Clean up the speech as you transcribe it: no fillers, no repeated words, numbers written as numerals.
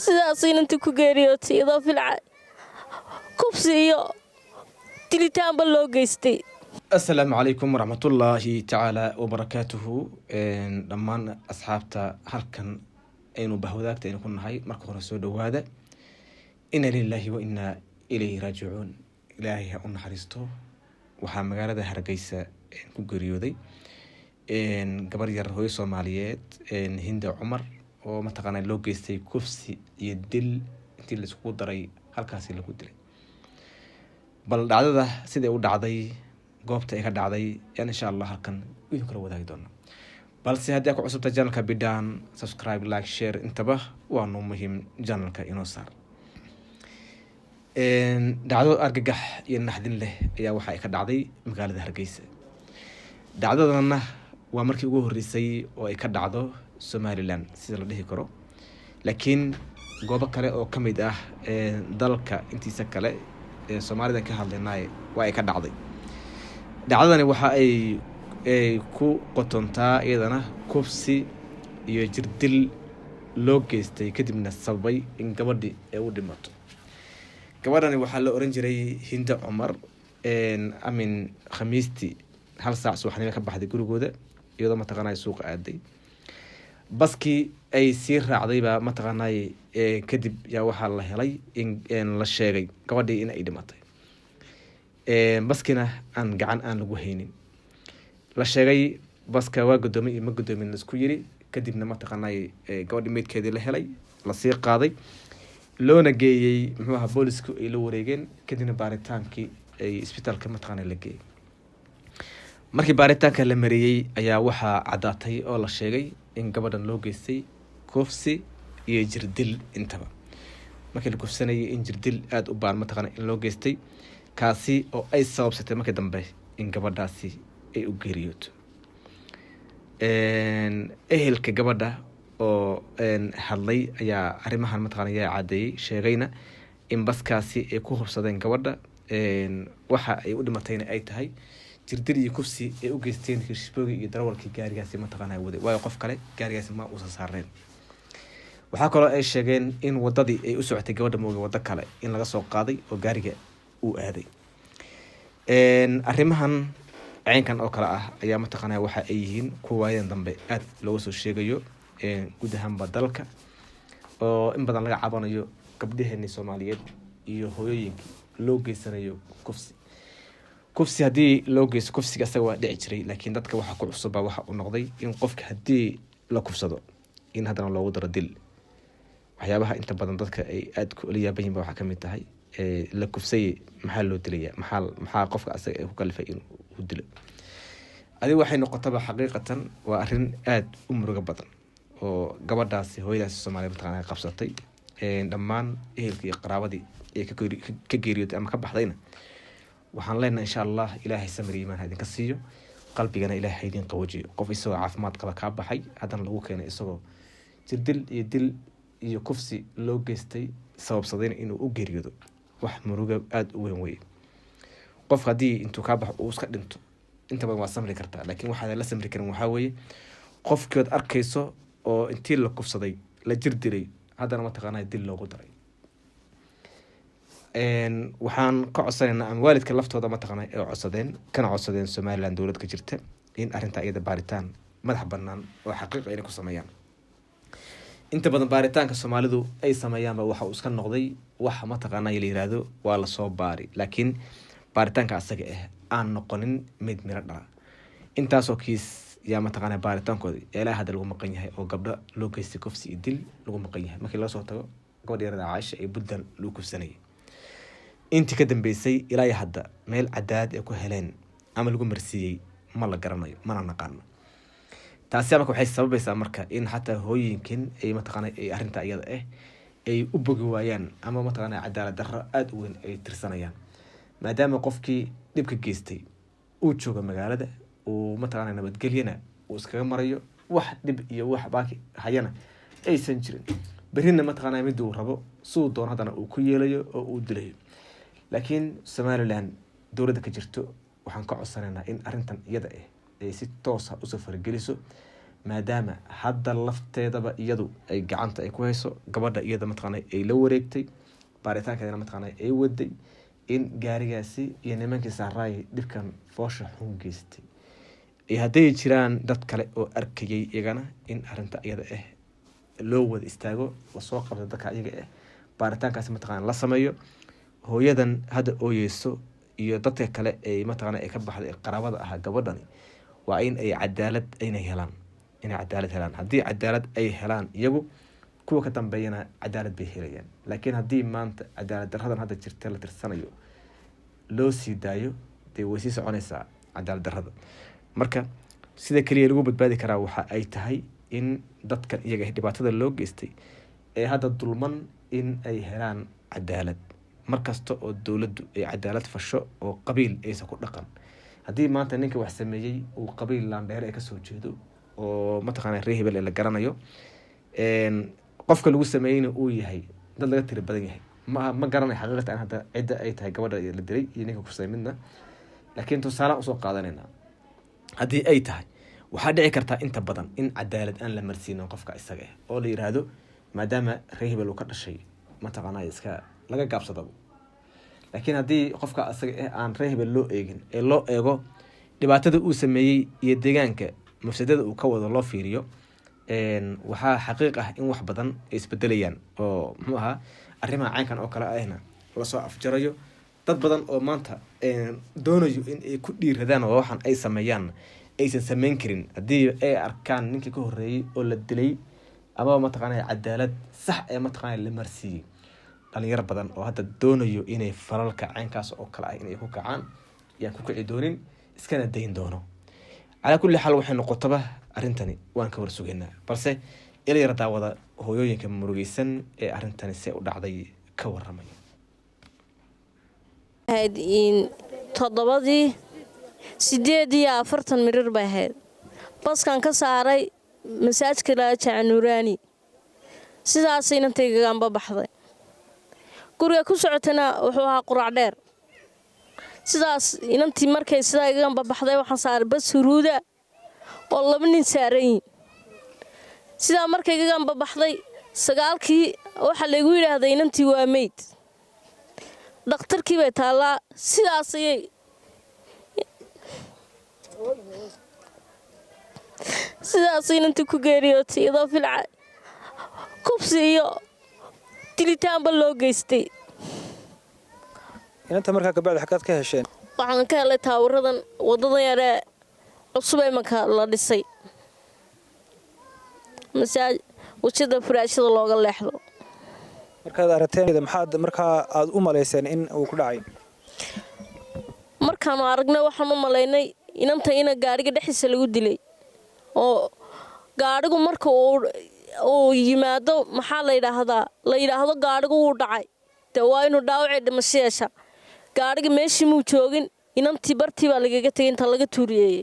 sidaas inantii ku geeriyootay iyadoo filca kubsi iyo dilitaanba loo geystay. السلام عليكم ورحمة الله تعالى وبركاته. دمان أصحابتا هلكن أينو بهوداك تأينو كنا هاي مركو رسول هذا إنا لله وإنا إليه راجعون. إلهي هؤلاء حريستو وحام مقالة هرقيسة كوغريودي قبر يرهوي صوماليات هند عمر ومتقانا لوغيستي كوفسي يدل انتي اللي سكو داري هالكاسي اللي كودري بل دعادة سيدي او دعادي goobta ay ka dhacday in insha Allah halkan idin kala wadaagi doono balse haddii aad ku cusubta channelka bidaan subscribe like share intaba waa noo muhiim channelka inoo saar dhacdo argagax iyo naxdin leh ayaa waxa ay ka dhacday magaalada Hargeysa. Dhacdadana waa markii ugu horeysay oo ay ka dhacdo Somaliland sida la dhihi karo, laakiin goobo kale oo kamid ah dalka intiisa kale ee Soomaalida ka hadlaynay waa ay ka dhacday. dhacdadani waxa ay ku qotontaa iyadana kufsi iyo jirdil loo geystay kadibna sababay in gabadhi ay u dhimato. gabadhani waxaa la oran jiray Hinda Cumar amin khamiistii hal saac subaxnimo ka baxday gurigooda iyadoo mataqaanay suuqa aaday. baskii ay sii raacdayba mataqaanay kadib yaa waxaa la helay in la sheegay gabadhii in ay dhimatay. baskina aan gacan aan lagu haynin la sheegay baska waa gudoomiye iyo ma gudoomin la isku yiri kadibna mataqaanay gabadhi meedkeedii la helay la sii qaaday loona geeyay muxuu boolisku ay la wareegeen kadibna baaritaankii ay isbitaalka mataqaanay la geeyay. markii baaritaanka la mariyay ayaa waxaa cadaatay oo la sheegay in gabadhan loo geystay kufsi iyo jirdil intaba. markii la kufsanayay in jirdil aad u baan mataqaanay in loo geystay kaasi oo ay sababsatay markii dambe in gabadhaasi ay u geeriyooto. ehelka gabadha oo hadlay ayaa arrimahan mataqaanay cadeeyay sheegayna in baskaasi ay ku hubsadeen gabadha waxa ay u dhimatayna ay tahay jirdil iyo kufsi ay u geysteen hishboogi iyo darawalkii gaarigaasi mataqaanay waday waayo qof kale gaarigaasi ma uusan saareen. waxaa kaloo ay sheegeen in wadadii ay u socotay gabadha mooga wada kale in laga soo qaaday oo gaariga uu aaday. arrimahan caynkan oo kala ah ayaa mataqaanay waxa ay yihiin kuwaayan dambe aad looga soo sheegayo guud ahaanba dalka oo in badan laga cabanayo gabdhaheena Soomaaliyeed iyo hooyooyinkii loo geysanayo kufsi hadii loo geysto kufsiga asaga waa dhici jiray laakiin dadka waxa ku cusub waxa uu noqday in qofka hadii la kufsado in hadana loogu daro dil. waxyaabaha inta badan dadka ay aad ku liyaaban waxa kamid tahay la kufsay maxaa loo dilaya maxaa qofka asaga ay ku kalifay in uu dilo. adiga waxay noqotaba xaqiiqatan waa arrin aad u murugo badan oo gabadhaasi hooyadaasi Soomaaliyeed mataqaanay qabsatay dhammaan ehelkii qaraabadii ee ka geeriyootay ama ka baxdayna waxaan leenahay insha Allah Ilaahay samir iimaan idin ka siiyo qalbigana Ilaahay idin qawajiyo. qof isagoo caafimaad qaba ka baxay hadan lagu keenay isagoo jirdil iyo dil iyo kufsi loo geystay sababsadeen inuu u geeriyoodo wax murugo aad u weyn weey. qof hadii intuu ka baxo uu iska dhinto inta badan waa samri kartaa laakiin waxa la samri karin waxa weeye qofkood arkayso oo intii la kufsaday la jirdilay hadana ma taqaanay dil loogu daray. waxaan ka codsanaynaa aan waalidka laftooda ma taqaanay ee codsadeen Somaliland dawlad ka jirta in arrinta iyada baaritaan madax banaan oo xaqiiqo ay ku sameeyaan. inta badan baaritaanka Soomaalidu ay sameeyaan waxa uu iska noqday waxa ma taqaanay la yiraahdo waa la soo baari laakiin baaritaanka asaga aan noqonin mid miro dhala. intaas oo kiis yaa ma taqaanay baaritaankooda ilaa hadda lagu maqan yahay oo gabdha loo geystay kufsi iyo dil lagu maqan yahay. markii la soo tago gabadh yarada Caaisha ay buddan loo kufsanay intii ka dambeysay ilaa hadda meel cadaad ay ku heleen ama lagu marsiiyay ma la garanayo mana naqaan. taasi marka waxay sababaysaa marka in xataa hooyinkan ay ma taqaanay ay arrinta iyada ay u bogi waayaan ama ma taqaanay cadaalad darro aad u weyn ay tirsanayaan maadaama qofkii dhibka geystay uu joogo magaalada uu ma taqaanay nabadgelyana uu iskaga marayo wax dhib iyo wax baaki hayana aysan jirin برينا ما تقانا مدو ربو سو دون هذا وكو يليو او دليو لكن Somaliland دولة كجرتو waxaan ka codsanaynaa in arintan iyada ay si toos ah u safar geliso maadaama hadda lafteedaba iyadu ay gacanta ay ku hayso gabadha iyada mataqaanaa ay la wareegtay baaritaankeedana mataqaanaa ay waday in gaarigaasi iyo nimankii saaraay dhibkan foosha xun geystay iyo hadday jiraan dad kale oo arkayay iyagana in arinta iyada loo wada istaago lasoo qabto dadka iyaga baaritaankaasi mataqaanaa la sameeyo hooyadan hadda ooyeyso iyo dadka kale ay mataqaanaa ay ka baxday qaraabada ah gabadhani waa in ay cadaalad helaan haddii cadaalad ay helaan iyagu kuwa ka dambeeyana cadaalad bay helayaan laakiin haddii maanta cadaalad daradan hadda jirta la tirsanayo loo sii daayo dee way sii soconaysaa cadaalad darada marka sida kaliya lagu badbaadi karaa waxa ay tahay in dadkan iyaga dhibaatada loo geystay ee hadda dulman in ay helaan cadaalad markasta oo dowladdu ay cadaalad fasho oo qabiil aysan ku dhaqan haddii maanta ninka wax sameeyey uu qabiil laandheer ay kasoo jeedo oo mataqaanaa reer hebel la garanayo qofka lagu sameeyeyna uu yahay dad laga tiri badan yahay ma garanay xaqiiqatan hadda cidda ay tahay gabadha la dilay iyo ninka kusay midna laakiin tusaalaan usoo qaadanaynaa haddii ay tahay waxaa dhici kartaa inta badan in cadaalad aan la marsiinin qofka isaga oo la yiraahdo maadaama reer hebel uu ka dhashay mataqaanaa iska laga gaabsadabo laakiin haddii qofka isaga aan reer hebel loo eegin ee loo eego dhibaatada uu sameeyey iyo deegaanka mafsadada uu ka wado loo fiiriyo waxaa xaqiiq ah in wax badan ay isbedelayaan oo muxuu ahaa arrimaha caynkan oo kale ahna lasoo afjarayo dad badan oo maanta doonayo in ay ku dhiiradaan oo waxaan ay sameeyaan aysan sameyn karin haddii ay arkaan ninkii ka horreeyey oo la dilay ama mataqaanaa cadaalad sax ee mataqaanaa la marsiiyey dhalinyaro badan oo hadda doonayo inay falalka caynkaas oo kale ah inay ku kacaan yaan ku kici doonin iskana dayn doono calaa kulli xaal waxay noqotaba arrintani waan ka warsugaynaa balse ilayar daawada hooyooyinka murugeysan ee arrintani see u dhacday ka waramaya toddobadii 8:40 mirir bay ahayd baskan ka saaray masaajidka Laajaca Nuuraani sidaas inantaygaanba baxday guriga ku socotana wuxuu ahaa qurac dheer sidaas inantii markay sidaa igaanba baxday waxaan saaray bas huruuda oo 2 nin saaran sidaa markay igaanba baxday 9kii waxa lagu yiraahday inantii waa meyd dhakhtarkii bay taalaa sidaas ayay sidaas inantii ku geeriyootay idoo filca kubsi iyo dilitaanba loo geystay inanta markaa gabadha xaqad ka hesheen waxaan ka helay taawaradan wadadan yare cusub ee marka la dhisay masaaj wajida furaashada looga leexdo markaad aragteen maxaad markaa aad u maleyseen in uu ku dhacay markaan aragnay waxaan u maleynay inanta ina gaariga dhexdiisa lagu dilay oo gaarigu marka uu yimaado maxaa la yiraahdo gaarigu uu dhacay waa inuu dhaawacay dhimasho yeesha gaariga meeshii muu joogin inantii bartii baa lagaga tagay inta laga tuuriyay